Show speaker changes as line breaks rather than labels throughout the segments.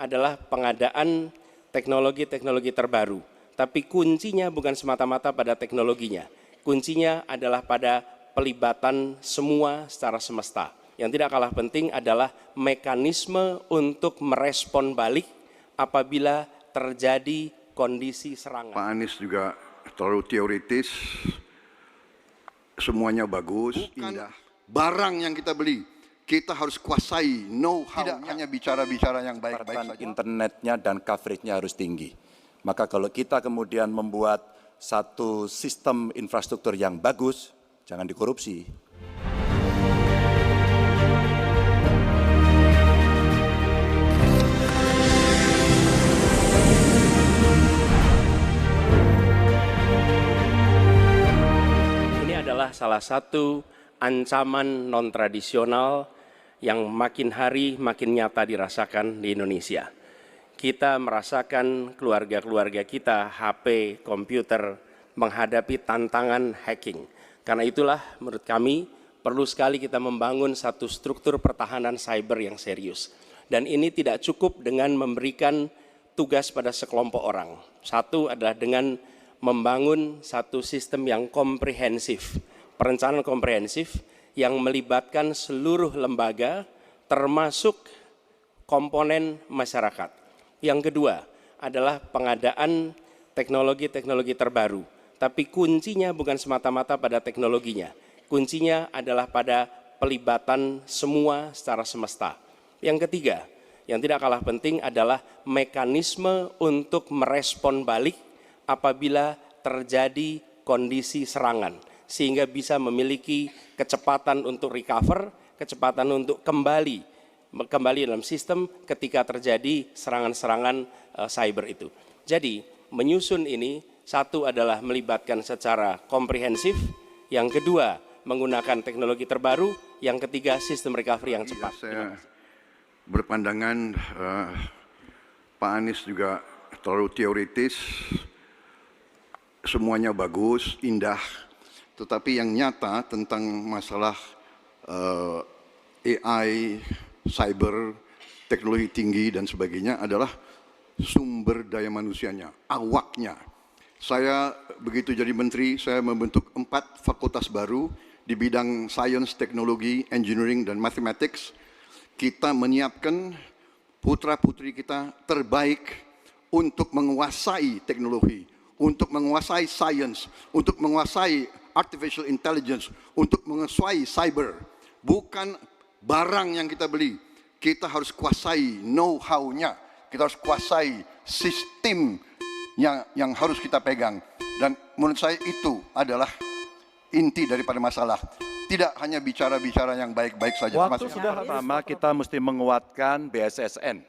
adalah pengadaan teknologi-teknologi terbaru. Tapi kuncinya bukan semata-mata pada teknologinya. Kuncinya adalah pada pelibatan semua secara semesta. Yang tidak kalah penting adalah mekanisme untuk merespon balik apabila terjadi kondisi serangan.
Pak Anies juga terlalu teoritis, semuanya bagus, indah. Barang yang kita beli, kita harus kuasai know-how. Tidak hanya bicara-bicara yang baik-baik saja.
Internetnya dan coveragenya harus tinggi. Maka kalau kita kemudian membuat satu sistem infrastruktur yang bagus, jangan dikorupsi.
Ini adalah salah satu ancaman non-tradisional yang makin hari makin nyata dirasakan di Indonesia. Kita merasakan keluarga-keluarga kita, HP, komputer, menghadapi tantangan hacking. Karena itulah menurut kami perlu sekali kita membangun satu struktur pertahanan cyber yang serius. Dan ini tidak cukup dengan memberikan tugas pada sekelompok orang. Satu adalah dengan membangun satu sistem yang komprehensif, perencanaan komprehensif yang melibatkan seluruh lembaga termasuk komponen masyarakat. Yang kedua adalah pengadaan teknologi-teknologi terbaru. Tapi kuncinya bukan semata-mata pada teknologinya. Kuncinya adalah pada pelibatan semua secara semesta. Yang ketiga, yang tidak kalah penting adalah mekanisme untuk merespon balik apabila terjadi kondisi serangan. Sehingga bisa memiliki kecepatan untuk recover, kecepatan untuk kembali dalam sistem ketika terjadi serangan-serangan cyber itu. Jadi menyusun ini, satu adalah melibatkan secara komprehensif, yang kedua menggunakan teknologi terbaru, yang ketiga sistem recovery yang cepat.
Ya, saya berpandangan Pak Anies juga terlalu teoritis, semuanya bagus, indah, tetapi yang nyata tentang masalah AI, cyber, teknologi tinggi dan sebagainya adalah sumber daya manusianya, awaknya. Saya begitu jadi menteri, saya membentuk 4 fakultas baru di bidang science, teknologi, engineering, dan mathematics. Kita menyiapkan putra-putri kita terbaik untuk menguasai teknologi, untuk menguasai science, untuk menguasai artificial intelligence, untuk menguasai cyber. Bukan barang yang kita beli, kita harus kuasai know-how-nya, kita harus kuasai sistem yang harus kita pegang. Dan menurut saya itu adalah inti daripada masalah. Tidak hanya bicara-bicara yang baik-baik saja.
Waktu sudah pertama kita mesti menguatkan BSSN.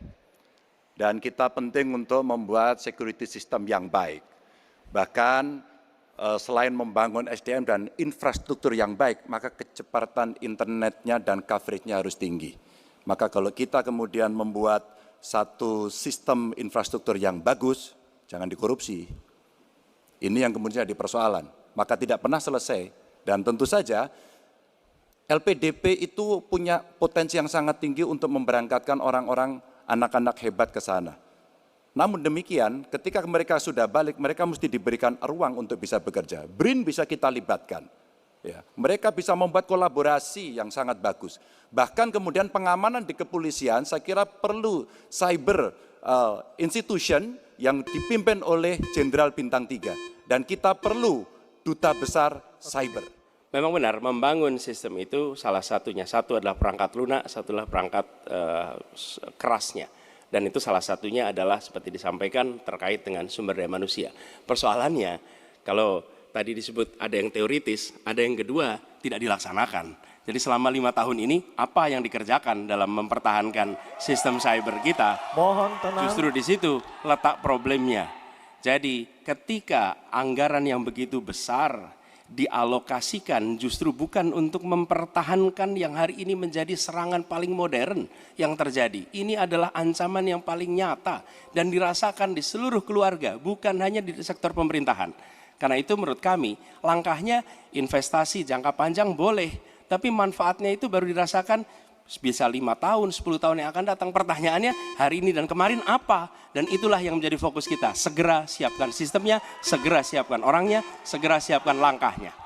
Dan kita penting untuk membuat security system yang baik. Bahkan selain membangun SDM dan infrastruktur yang baik, maka kecepatan internetnya dan coveragenya harus tinggi. Maka kalau kita kemudian membuat satu sistem infrastruktur yang bagus, jangan dikorupsi. Ini yang kemudian jadi persoalan. Maka tidak pernah selesai. Dan tentu saja LPDP itu punya potensi yang sangat tinggi untuk memberangkatkan orang-orang, anak-anak hebat ke sana. Namun demikian, ketika mereka sudah balik, mereka mesti diberikan ruang untuk bisa bekerja. BRIN bisa kita libatkan. Ya, mereka bisa membuat kolaborasi yang sangat bagus. Bahkan kemudian pengamanan di kepolisian, saya kira perlu cyber institution yang dipimpin oleh Jenderal Bintang 3. Dan kita perlu duta besar cyber.
Memang benar, membangun sistem itu salah satunya. Satu adalah perangkat lunak, satu adalah perangkat kerasnya. Dan itu salah satunya adalah seperti disampaikan terkait dengan sumber daya manusia. Persoalannya kalau tadi disebut ada yang teoritis, ada yang kedua tidak dilaksanakan. Jadi selama 5 tahun ini apa yang dikerjakan dalam mempertahankan sistem cyber kita?
Mohon tenang.
Justru di situ letak problemnya. Jadi ketika anggaran yang begitu besar dialokasikan justru bukan untuk mempertahankan yang hari ini menjadi serangan paling modern yang terjadi. Ini adalah ancaman yang paling nyata dan dirasakan di seluruh keluarga, bukan hanya di sektor pemerintahan. Karena itu menurut kami, langkahnya investasi jangka panjang boleh, tapi manfaatnya itu baru dirasakan bisa 5 tahun, 10 tahun yang akan datang. Pertanyaannya hari ini dan kemarin apa? Dan itulah yang menjadi fokus kita. Segera siapkan sistemnya, segera siapkan orangnya, segera siapkan langkahnya.